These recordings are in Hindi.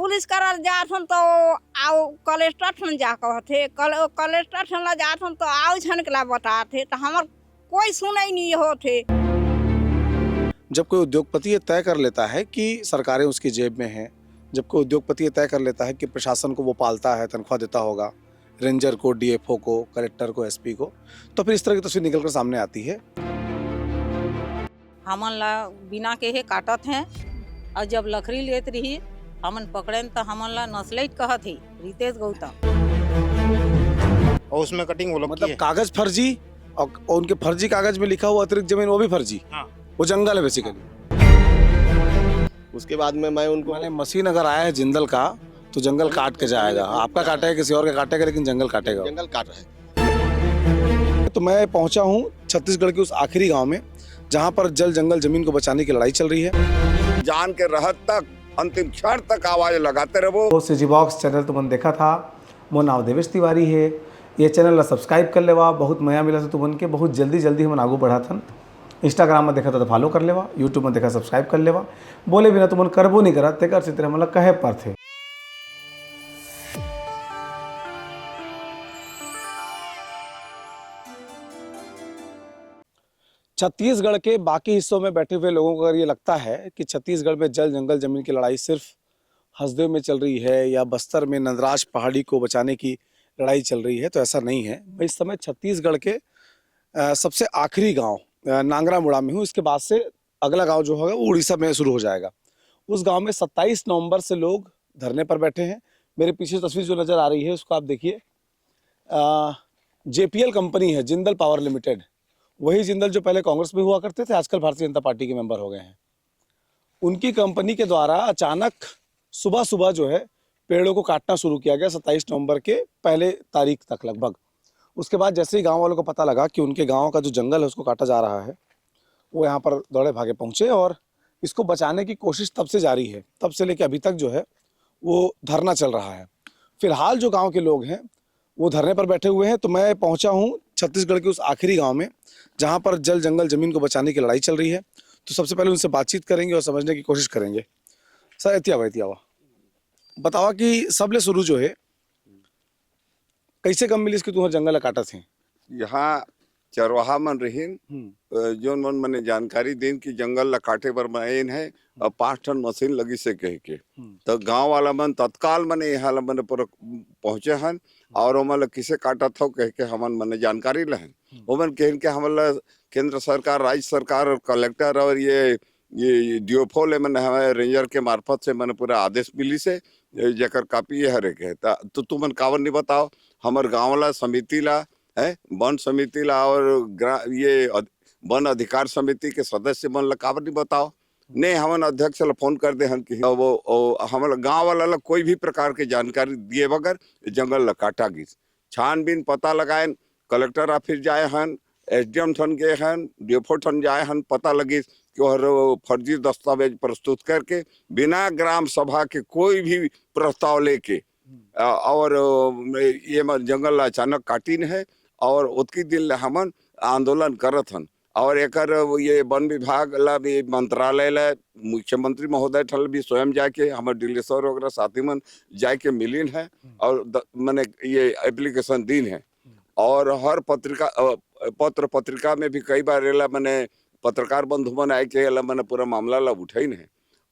पुलिस करल जात हन तो आओ कलेक्टर ठन जा कहथे कलेक्टर ठन ला जात हन तो आओ झनकला बताथे तो हमर कोई सुनाई नहीं होथे। जब कोई उद्योगपति ये तय कर लेता है कि सरकारें उसकी जेब में हैं, जब कोई उद्योगपति ये तय कर लेता है कि प्रशासन को वो पालता है, तनख्वाह देता होगा, रेंजर को, डीएफओ को, कलेक्टर को, एसपी को, तो फिर इस तरह की तस्वीर निकल कर सामने आती है। हमन ला बिना के हे काटत हैं और जब लकड़ी लेत रही हमन पकड़ेन तो हमन ला नस्लेट कहत ही रितेश गौतम। और उसमें कटिंग वो लोग की मतलब है। कागज फर्जी और उनके फर्जी कागज में लिखा हुआ अतिरिक्त जमीन वो भी फर्जी। हाँ। वो जंगल है बेसिकली। उसके बाद में मैं उनको मैंने मशीन अगर आया है जिंदल का तो जंगल काट के जाएगा, आपका काटेगा किसी और का काटेगा लेकिन जंगल काटेगा। जंगल काट रहे हैं। तो मैं पहुंचा हूं छत्तीसगढ़ के उस आखिरी गांव में जहां पर जल जंगल जमीन को बचाने की लड़ाई चल रही है। जान के रहत तक अंतिम क्षण तक आवाज लगाते रहो। तो सीजी बॉक्स चैनल तुमन देखा था, मोर नाम देवेश तिवारी है। ये चैनल ला सब्सक्राइब कर लेवा, बहुत मया मिला से तुमन के, बहुत जल्दी हम आगू बढ़ाथन। इंस्टाग्राम में देखा था तो फॉलो कर लेवा, यूट्यूब में देखा सब्सक्राइब कर लेवा। बोले बिना तुमन करबो नहीं करा तेकर चित्र मतलब कहे पर थे। छत्तीसगढ़ के बाकी हिस्सों में बैठे हुए लोगों को अगर ये लगता है कि छत्तीसगढ़ में जल जंगल जमीन की लड़ाई सिर्फ हसदेव में चल रही है या बस्तर में नंदराज पहाड़ी को बचाने की लड़ाई चल रही है, तो ऐसा नहीं है। मैं इस समय छत्तीसगढ़ के सबसे आखिरी गांव नांगरा मुड़ा में हूँ। इसके बाद से अगला गांव जो होगा वो उड़ीसा में शुरू हो जाएगा। उस गांव में 27 नवंबर से लोग धरने पर बैठे हैं। मेरे पीछे तस्वीर जो नज़र आ रही है उसको आप देखिए। JPL कंपनी है, जिंदल पावर लिमिटेड। वही जिंदल जो पहले कांग्रेस में हुआ करते थे, आजकल भारतीय जनता पार्टी के मेंबर हो गए हैं। उनकी कंपनी के द्वारा अचानक सुबह सुबह जो है पेड़ों को काटना शुरू किया गया 27 नवंबर के पहले तारीख तक लगभग। उसके बाद जैसे ही गांव वालों को पता लगा कि उनके गांव का जो जंगल है उसको काटा जा रहा है, वो यहाँ पर दौड़े भागे पहुँचे और इसको बचाने की कोशिश तब से जारी है। तब से लेकर अभी तक जो है वो धरना चल रहा है। फिलहाल जो गाँव के लोग हैं वो धरने पर बैठे हुए हैं। तो मैं पहुँचा हूँ छत्तीसगढ़ के उस आखिरी गाँव में जहाँ पर जल जंगल जमीन को बचाने की लड़ाई चल रही है। तो सबसे पहले उनसे बातचीत करेंगे और समझने की कोशिश करेंगे। सर एतियावा बतावा कि सबले शुरू जो है कैसे कम मिली इसकी तुम्हारे जंगल काटा थे? यहाँ चरवाहा मन रहीन जो मन मने जानकारी देन कि जंगल ला काटे बर मयन है और 5 टन मशीन लगी से कह के तो गांव वाला मन तत्काल मने यहाँ ला मने पर पहुंचे हन और ओमन ला किसे काटा था कह के हमन मने जानकारी लहन। ओमन कहन के हमन ला केंद्र सरकार, राज्य सरकार और कलेक्टर और ये डीएफओ ले मन हमें रेंजर के मार्फत से मन पूरा आदेश मिली से जेकर कापी ये हरे के तो तुमन कावन नहीं बताओ हमर गाँव ला समिति ला है वन समिति ला और ये वन अधिकार समिति के सदस्य मन ला काबर नहीं बताओ ने हमन अध्यक्ष ला फोन कर दे हन कि वो हमर गांव वाला ला कोई भी प्रकार के जानकारी दिए बगैर जंगल ला काटा गिस। छानबीन पता लगाए कलेक्टर ऑफिस जाए हन, SDM ठन गए हन, डीएफओ ठन जाए हन, पता लगी कि और फर्जी दस्तावेज प्रस्तुत करके बिना ग्राम सभा के कोई भी प्रस्ताव लेके और ये जंगल अचानक काटिन है और उतकी दिन हमन आंदोलन करत हन। और एकर ये वन विभाग ला भी मंत्रालय ला मुख्यमंत्री महोदय ठल भी स्वयं जाके हमारे डिलेश्वर वगैरह साथी मन जाके मिलिन है और मैंने ये एप्लीकेशन दिन है। और हर पत्रिका में भी कई बार एला मैंने पत्रकार बंधु मन आए के एला मैंने पूरा मामला ला उठाइन है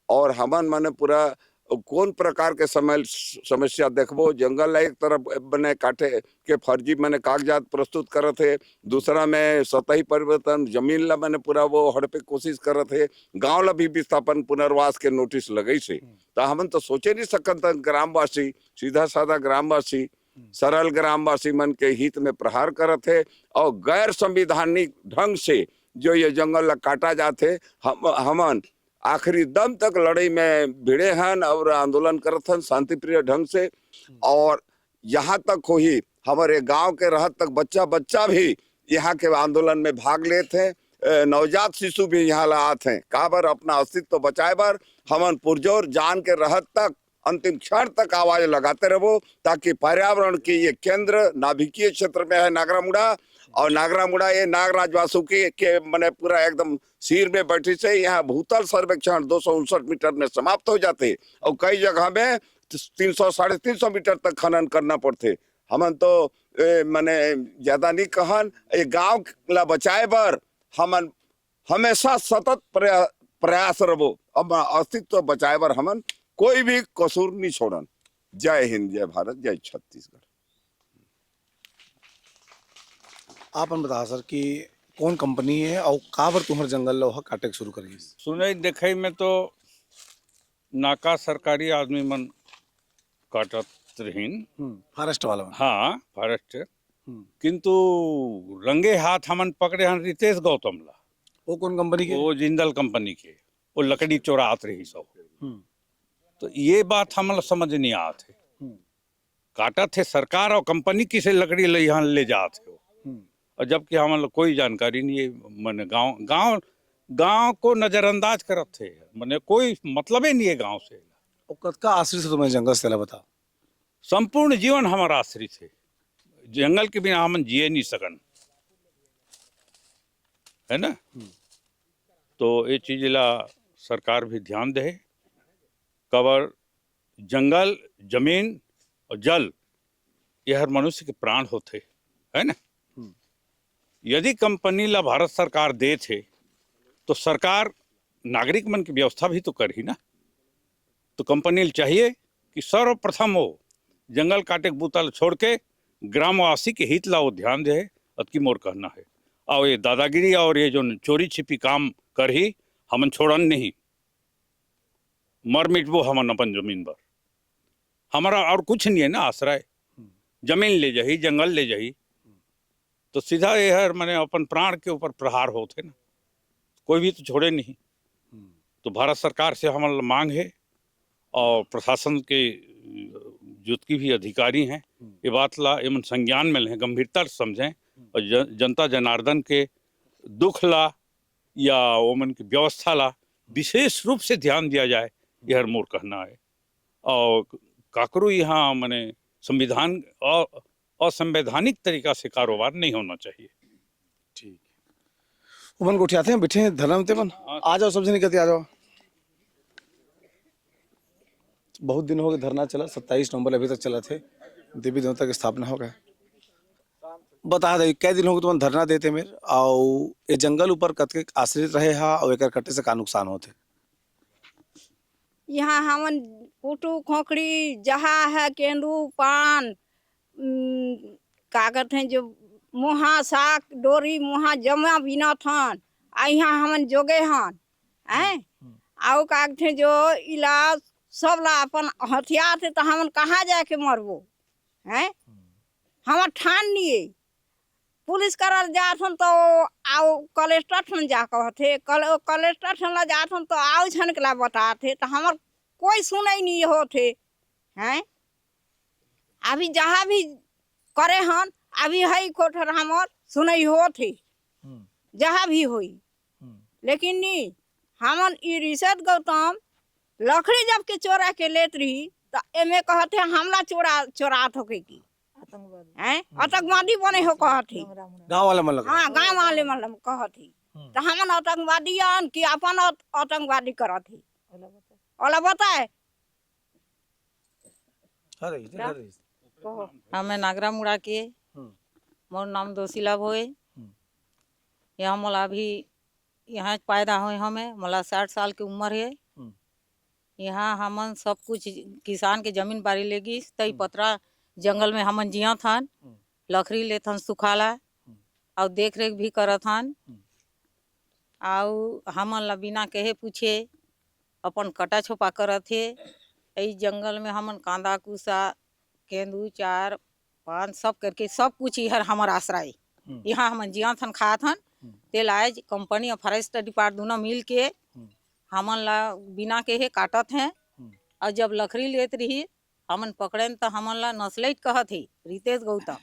और हमन मैंने पूरा कौन प्रकार के समस्या देखबो। जंगल एक तरफ बने काटे के फर्जी मैंने कागजात प्रस्तुत करत है, दूसरा में सतही परिवर्तन जमीन ला मैंने पूरा वो हड़पे कोशिश करत है, गांव ला भी विस्थापन पुनर्वास के नोटिस लगई से। तो हमन तो सोचे नहीं सकत ग्रामवासी, सीधा साधा ग्रामवासी, सरल ग्रामवासी मन के हित में प्रहार करत है और गैर संविधानिक ढंग से जो ये जंगल ला काटा जाते हमन आखिरी दम तक लड़ाई में भिड़े हन और आंदोलन करत हन शांति प्रिय ढंग से। और यहाँ तक हो ही हमारे गांव के रहत तक बच्चा भी यहाँ के आंदोलन में भाग लेते हैं, नवजात शिशु भी यहाँ ला आते हैं काबर अपना अस्तित्व बचाए बर हमन पुरजोर जान के रहत तक अंतिम क्षण तक आवाज लगाते रहो ताकि पर्यावरण की ये केंद्र नाभिकीय क्षेत्र में है नागरा मुड़ा और नागरा मुड़ा ये नागराज वासुकी के मने पूरा एकदम सिर में बैठी से यहाँ भूतल सर्वेक्षण 259 मीटर में समाप्त हो जाते और कई जगह में 300 350 मीटर तक खनन करना पड़ते। हमन तो माने ज्यादा नहीं कहन, ये गांव ला बचाए बर हमन हमेशा सतत प्रयास रहो। अब अस्तित्व बचाए बर हमन कोई भी कसूर नहीं छोड़न। जय हिंद, जय भारत, जय छत्तीसगढ़। आपन बता सर कि कौन कंपनी है और कहाँ पर तुम्हारे जंगल लोहा काटे शुरू करिए? सुनई देखई में तो नाका सरकारी आदमी मन काटत रहीन। फॉरेस्ट वाला हाँ, फॉरेस्ट। किंतु रंगे हाथ हमन पकड़े हन रितेश गौतम ला। वो कौन कंपनी के? वो जिंदल कंपनी के, वो लकड़ी चोरात रही सब। तो ये बात हमन समझ नहीं आत है। काटा थे सरकार और कंपनी किसे लकड़ी ले यहाँ ले जात है, और जबकि हमन कोई जानकारी नहीं है। मैंने गांव को नजरअंदाज करत थे, मैंने कोई मतलब ही नहीं है गांव से। और कतका आश्रित से तुम्हें जंगल से बता? संपूर्ण जीवन हमारा आश्रित है। जंगल के बिना हम जिए नहीं सकन, है ना। तो ये चीज ला सरकार भी ध्यान दे। कवर जंगल, जमीन और जल, ये हर मनुष्य के प्राण होते, है ना। यदि कंपनी ला भारत सरकार दे थे तो सरकार नागरिक मन की व्यवस्था भी तो कर ही ना। तो कंपनी चाहिए कि सर्वप्रथम हो जंगल काटे के बूता छोड़ के ग्रामवासी के हित ला वो ध्यान दे, अतकी मोर कहना है। और ये दादागिरी और ये जो चोरी छिपी काम कर ही हमन छोड़न नहीं। मर मिटबो हमन अपन जमीन पर, हमारा और कुछ नहीं है ना आश्रय। जमीन ले जाही, जंगल ले जाही, तो सीधा ये है मैंने अपन प्राण के ऊपर प्रहार होते ना, कोई भी तो छोड़े नहीं। तो भारत सरकार से हमारा मांग है और प्रशासन के जितकी भी अधिकारी हैं ये बात ला एमन संज्ञान में लें, गंभीरता से समझें और जनता जनार्दन के दुख ला या ओमन की व्यवस्था ला विशेष रूप से ध्यान दिया जाए, यह मोर कहना है। और काकरू यहाँ मैंने संविधान और असंवैधानिक तरीका से कारोबार नहीं होना चाहिए। ठीक। उमन को उठाते हैं, बैठे हैं धर्म ते मन। आ जाओ, सबसे निकलते आ जाओ। बहुत दिन हो गए धरना चला, 27 नवंबर अभी तक चला थे। देवी देवता की स्थापना हो गए। बता दे कै दिन हो गए तुम धरना देते मेरे, और ये जंगल ऊपर कतके आश्रित रहे हा और एकर कटे से का नुकसान होते? यहाँ हमन कुटू खोखड़ी जहाँ है केंदू पान का कहते हैं जो मुहा साग डोरी मुहा जमा बिना थन आ यहाँ हमन जोगे हन हैं। आओ का कहते हैं जो इलाज सब ला अपन हथियार थे तो हमन कहाँ जाके मरबो हैं। हमर ठान नहीं पुलिस करल जाथन तो आओ कलेक्टर ठन जा कहते, कलेक्टर ठन ला जाथन तो आओ छन के ला बताते, तो हमर कोई सुनाई नहीं होते हैं। अभी जहाँ भी करे हन अभी है कोठर हमर सुनाई होते जहाँ भी होई, लेकिन नहीं हमन ई रिसत गौतम लकड़ी जब के चोरा के लेत रही तो एमे कहते हमला चोरात होके की हैं, आतंकवादी बने हो कहते गांव वाले मतलब? हाँ, गांव वाले मतलब कहते तो हमन आतंकवादी कि अपन आतंकवादी करत ही ओला बताए। हमें नागरा मुड़ा के मोर नाम दोशीला भोए। यहाँ मोला अभी यहाँ पैदा हुए, हमें मोला 60 साल की उम्र है। यहाँ हमन सब कुछ किसान के जमीन बाड़ी लेगी तई पतरा जंगल में हमन जिया थन, लकड़ी लेथन सुखाला और देख रेख भी करथन। और हमन ला बिना कहे पूछे अपन कटा छोपा करत है। इस जंगल में हमन कांदा कुसा केंदू चार पान सब करके सब कुछ इहर हमार आश्रय। यहाँ हमन जिया थन खा थन तेल आज कंपनी और फॉरेस्ट डिपार्ट दोनों मिल के हमन ला बिना कहे काटत हैं। और जब लकड़ी लेत रही हमन पकड़ेन तो हमन ला नस्लैट कहत है रितेश गौतम।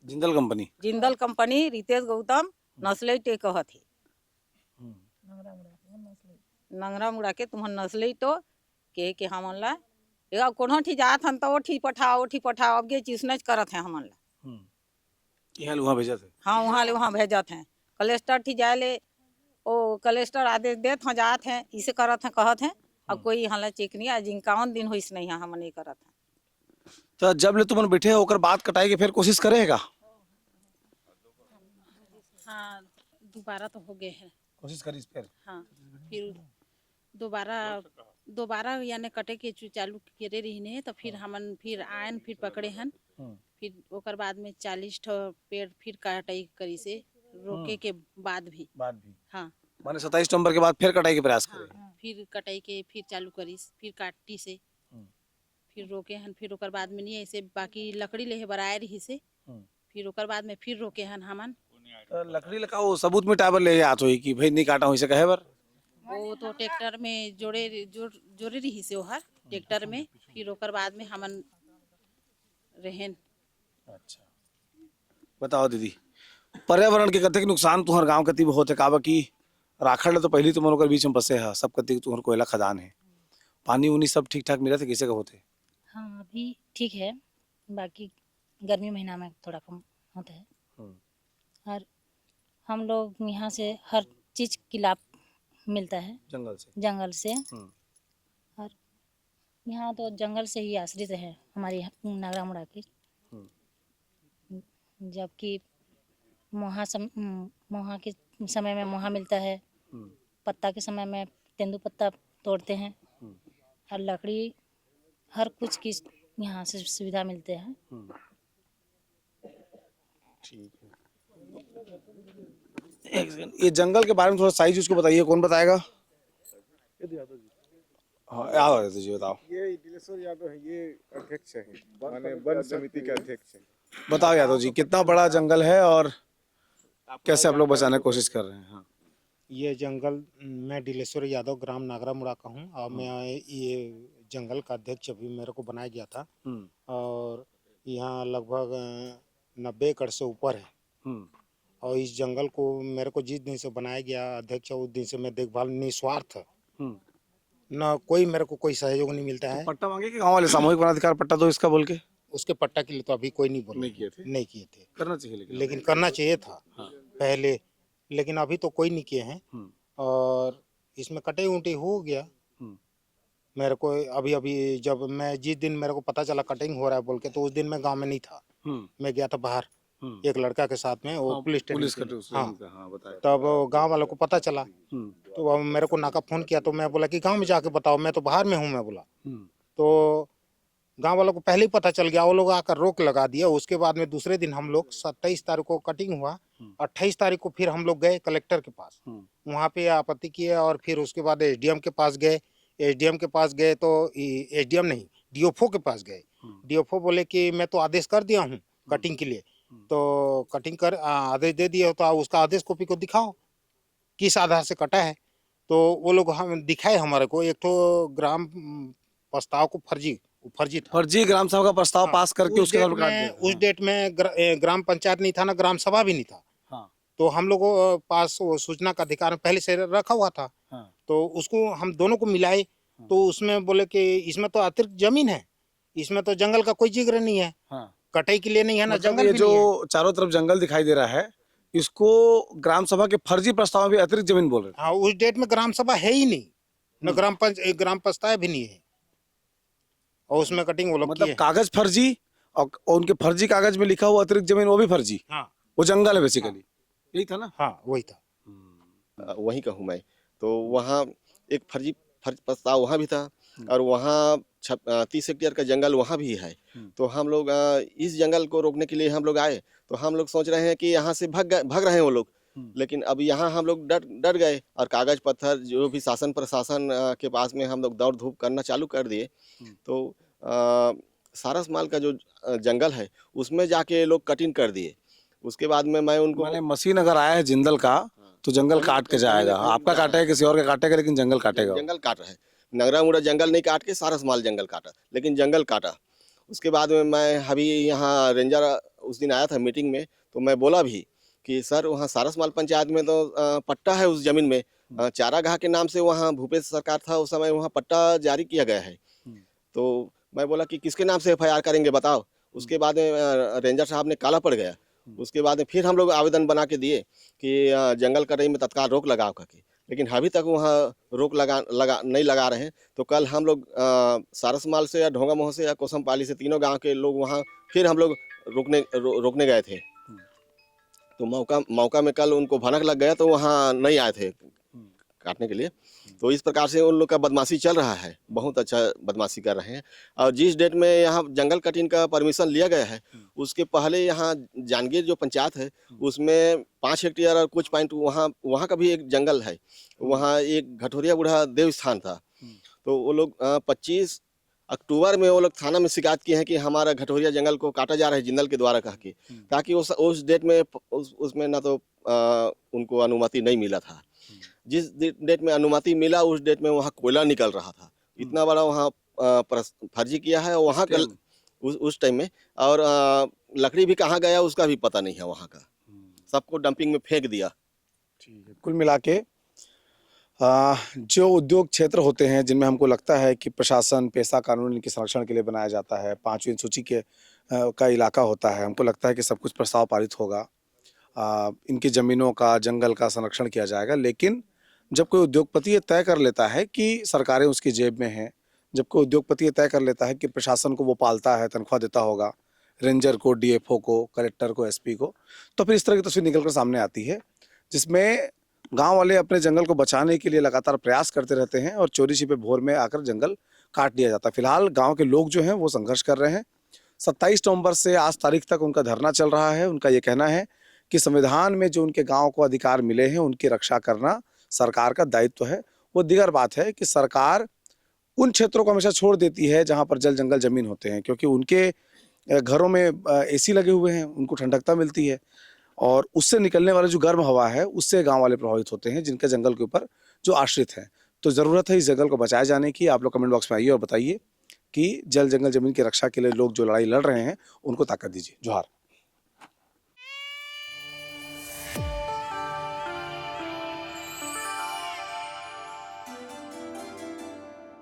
जिंदल कंपनी रितेश गौतम नस्लैट कहत है। नंगरा मुड़ा के तुम्हार नस्लैट तो के हमन ला या कोनो ठी जात हन तो ओठी पठाओ अब ये चीज नहीं करत है हमन ला। यहाँ वहाँ भेजत है? हाँ, वहाँ ले वहाँ भेजत हैं। कलेक्टर ठी जाए ले ओ कलेक्टर आदेश देत हैं जात हैं इसे करत हैं कहत हैं अब कोई हाला चेक नहीं आज 51 दिन होइस नहीं हम नहीं करत हैं। तो जब ले तुमन बैठे होकर बात कटाई के फिर कोशिश करेगा? हाँ दोबारा तो हो गए हैं। कोशिश करी फिर? हाँ फिर दोबारा यानी कटे के चालू करे रही ने तो फिर हमन फिर आयन फिर पकड़े हन। फिर ओकर बाद में 40 ठो पेड़ फिर कटाई करी से रोके के बाद भी। हाँ माने 27 नवंबर के बाद फिर कटाई के प्रयास करे? फिर कटाई के फिर चालू करी फिर काटी से फिर रोके हन। फिर ओकर बाद में नहीं ऐसे बाकी लकड़ी ले बराए रही से फिर ओकर बाद में फिर रोके हन हमन। तो लकड़ी लगाओ सबूत में टावर ले आत होई कि भाई नहीं काटा होई से कहे बर? वो तो ट्रैक्टर में जोड़े रही से ओहर ट्रैक्टर में फिर ओकर बाद में हमन रहेन। अच्छा बताओ दीदी, पर्यावरण के कतेक नुकसान तुहर गांव कति होते काबा की राखड़ ले तो पहली तुम लोग बीच में बसे है सब कति तुहर कोयला खदान है, पानी उनी सब ठीक ठाक मिला थे कैसे का होते? हाँ अभी ठीक है, बाकी गर्मी महीना में थोड़ा कम होता है। और हम लोग यहाँ से हर चीज की लाभ मिलता है जंगल से। और यहाँ तो जंगल से ही आश्रित है हमारी नागरा मुड़ा की। जबकि मोहा के समय में मोहा मिलता है, पत्ता के समय में तेंदू पत्ता तोड़ते हैं और लकड़ी हर कुछ की यहाँ से सुविधा मिलते हैं। ठीक है, एक सेकंड, ये जंगल के बारे में थोड़ा साइज उसको बताइए, कौन बताएगा? हाँ यादव जी बताओ। ये दिलेश्वर यादव है, ये अध्यक्ष है, माने वन समिति के अध्यक्ष है। बताओ यादव जी, कितना बड़ा जंगल है और कैसे आप लोग बचाने की कोशिश कर रहे हैं? हाँ। ये जंगल, मैं दिलेश्वर यादव ग्राम नागरा मुड़ा का हूँ और मैं ये जंगल का अध्यक्ष अभी मेरे को बनाया गया था। और यहाँ लगभग 90 एकड़ से ऊपर है। और इस जंगल को मेरे को जिस दिन से बनाया गया अध्यक्ष, उस दिन से मैं देखभाल निस्वार्थ, न कोई मेरे को कोई सहयोग नहीं मिलता है। पट्टा मांगे कि गांव वाले सामूहिक वनाधिकार पट्टा दो इसका बोल के? उसके पट्टा के लिए तो अभी कोई नहीं बोला, नहीं किए थे। करना चाहिए लेकिन करना चाहिए था पहले, लेकिन अभी तो कोई नहीं किए हैं। और इसमें कटे उंटे हो गया मेरे को। अभी जब मैं जिस दिन मेरे को पता चला कटिंग हो रहा है बोल के, तो उस दिन मैं गांव में नहीं था, मैं गया था बाहर एक लड़का के साथ में, वो पुलिस स्टेशन। हाँ तब गांव वालों को पता चला, तो अब मेरे को नाका फोन किया, तो मैं बोला कि गांव में जाके बताओ, मैं तो बाहर में हूँ, मैं बोला। तो गांव वालों को पहले ही पता चल गया, वो लोग आकर रोक लगा दिया। उसके बाद में दूसरे दिन हम लोग 27 तारीख को कटिंग हुआ, 28 तारीख को फिर हम लोग गए कलेक्टर के पास, वहाँ पे आपत्ति किए। और फिर उसके बाद एसडीएम के पास गए। एसडीएम के पास गए तो एसडीएम नहीं, डीएफओ के पास गए। डीएफओ बोले कि मैं तो आदेश कर दिया हूँ कटिंग के लिए, तो कटिंग कर आदेश दे दिए, तो उसका आदेश कॉपी को दिखाओ किस आधार से कटा है। तो वो लोग हम दिखाए हमारे को एक तो ग्राम प्रस्ताव को फर्जी ग्राम सभा का प्रस्ताव पास करके उसके बाद काट दिया। उस डेट में ग्राम पंचायत नहीं था ना, ग्राम सभा भी नहीं था। तो हम लोगों के पास सूचना का अधिकार पहले से रखा हुआ था। तो उसको हम दोनों को मिलाए, तो उसमें बोले कि इसमें तो अतिरिक्त जमीन है, इसमें तो जंगल का कोई जिक्र नहीं है, कटाई के लिए नहीं है ना, मतलब जंगल ये भी जो नहीं है। चारों तरफ जंगल दिखाई दे रहा है, इसको ग्राम सभा के फर्जी प्रस्ताव में भी अतिरिक्त जमीन बोल रहे हैं। हाँ, उस डेट में ग्राम सभा है ही नहीं, न ग्राम प्रस्ताव भी नहीं है, और उसमें कटिंग वो लोग मतलब किए। कागज फर्जी, और उनके फर्जी कागज में लिखा हुआ अतिरिक्त जमीन वो भी फर्जी। हाँ, वो जंगल है बेसिकली, यही था ना? हाँ वही था। वहीं का हूँ मैं। तो वहाँ एक फर्जी प्रस्ताव वहाँ भी था, और वहाँ 30 हेक्टेयर का जंगल वहाँ भी है। तो हम लोग इस जंगल को रोकने के लिए हम लोग आए, तो हम लोग सोच रहे हैं कि यहाँ से भाग रहे हैं वो लोग, लेकिन अब यहाँ हम लोग डर गए, और कागज पत्थर जो भी शासन प्रशासन के पास में हम लोग दौड़ धूप करना चालू कर दिए। तो सारस माल का जो जंगल है उसमें जाके लोग कटिंग कर दिए। उसके बाद में मैं उनको, मैंने मशीन अगर आया है जिंदल का तो जंगल काट के जाएगा, आपका काटेगा किसी और का काटेगा, लेकिन जंगल काटेगा। जंगल काट रहा है, नगरा मुड़ा जंगल नहीं काट के सारस माल जंगल काटा, लेकिन जंगल काटा। उसके बाद में मैं अभी यहाँ रेंजर उस दिन आया था मीटिंग में, तो मैं बोला भी कि सर वहाँ सारस माल पंचायत में तो पट्टा है उस जमीन में, चारागाह के नाम से वहाँ भूपेश सरकार था उस समय, वहाँ पट्टा जारी किया गया है। तो मैं बोला कि किसके नाम से FIR करेंगे बताओ। उसके बाद में रेंजर साहब ने काला पड़ गया। उसके बाद में फिर हम लोग आवेदन बना के दिए कि जंगल कटाई में तत्काल रोक लगाओ करके, लेकिन अभी तक वहाँ रोक नहीं लगा रहे हैं। तो कल हम लोग सारसमाल से या ढोंगामोह से या कोसमपाली से तीनों गांव के लोग वहाँ फिर हम लोग रोकने गए थे। तो मौका में कल उनको भनक लग गया तो वहाँ नहीं आए थे काटने के लिए। तो इस प्रकार से उन लोग का बदमाशी चल रहा है, बहुत अच्छा बदमाशी कर रहे हैं। और जिस डेट में यहाँ जंगल कटिंग का परमिशन लिया गया है उसके पहले यहाँ जांजगीर जो पंचायत है उसमें 5 हेक्टेयर और कुछ पॉइंट वहाँ का भी एक जंगल है। वहाँ एक घटोरिया बूढ़ा देव स्थान था। तो वो लोग 25 अक्टूबर में वो लोग थाना में शिकायत किए हैं कि हमारा घटोरिया जंगल को काटा जा रहा है जिंदल के द्वारा कह के, ताकि उस डेट में उसमें ना तो उनको अनुमति नहीं मिला था। जिस डेट में अनुमति मिला उस डेट में वहाँ कोयला निकल रहा था। इतना बड़ा वहाँ फर्जी किया है वहाँ का उस टाइम में। और लकड़ी भी कहाँ गया उसका भी पता नहीं है वहाँ का, सबको डंपिंग में फेंक दिया। ठीक है, कुल मिला के जो उद्योग क्षेत्र होते हैं जिनमें हमको लगता है कि प्रशासन पेशा कानून इनके संरक्षण के लिए बनाया जाता है, 5वीं सूची के का इलाका होता है, हमको लगता है कि सब कुछ प्रस्ताव पारित होगा, इनकी ज़मीनों का जंगल का संरक्षण किया जाएगा। लेकिन जब कोई उद्योगपति ये तय कर लेता है कि सरकारें उसकी जेब में हैं, जब कोई उद्योगपति ये तय कर लेता है कि प्रशासन को वो पालता है, तनख्वाह देता होगा, रेंजर को, डीएफओ को, कलेक्टर को, एसपी को, तो फिर इस तरह की तस्वीर निकल कर सामने आती है जिसमें गांव वाले अपने जंगल को बचाने के लिए लगातार प्रयास करते रहते हैं और चोरी छिपे भोर में आकर जंगल काट दिया जाता है। फिलहाल गांव के लोग जो हैं वो संघर्ष कर रहे हैं। 27 नवंबर से आज तारीख तक उनका धरना चल रहा है। उनका ये कहना है कि संविधान में जो उनके गांव को अधिकार मिले हैं उनकी रक्षा करना सरकार का दायित्व है। वो दीगर बात है कि सरकार उन क्षेत्रों को हमेशा छोड़ देती है जहाँ पर जल जंगल जमीन होते हैं, क्योंकि उनके घरों में एसी लगे हुए हैं, उनको ठंडकता मिलती है और उससे निकलने वाला जो गर्म हवा है उससे गांव वाले प्रभावित होते हैं जिनके जंगल के ऊपर जो आश्रित हैं। तो ज़रूरत है इस जंगल को बचाए जाने की। आप लोग कमेंट बॉक्स में आइए और बताइए कि जल जंगल जमीन की रक्षा के लिए लोग जो लड़ाई लड़ रहे हैं उनको ताकत दीजिए। जोहार।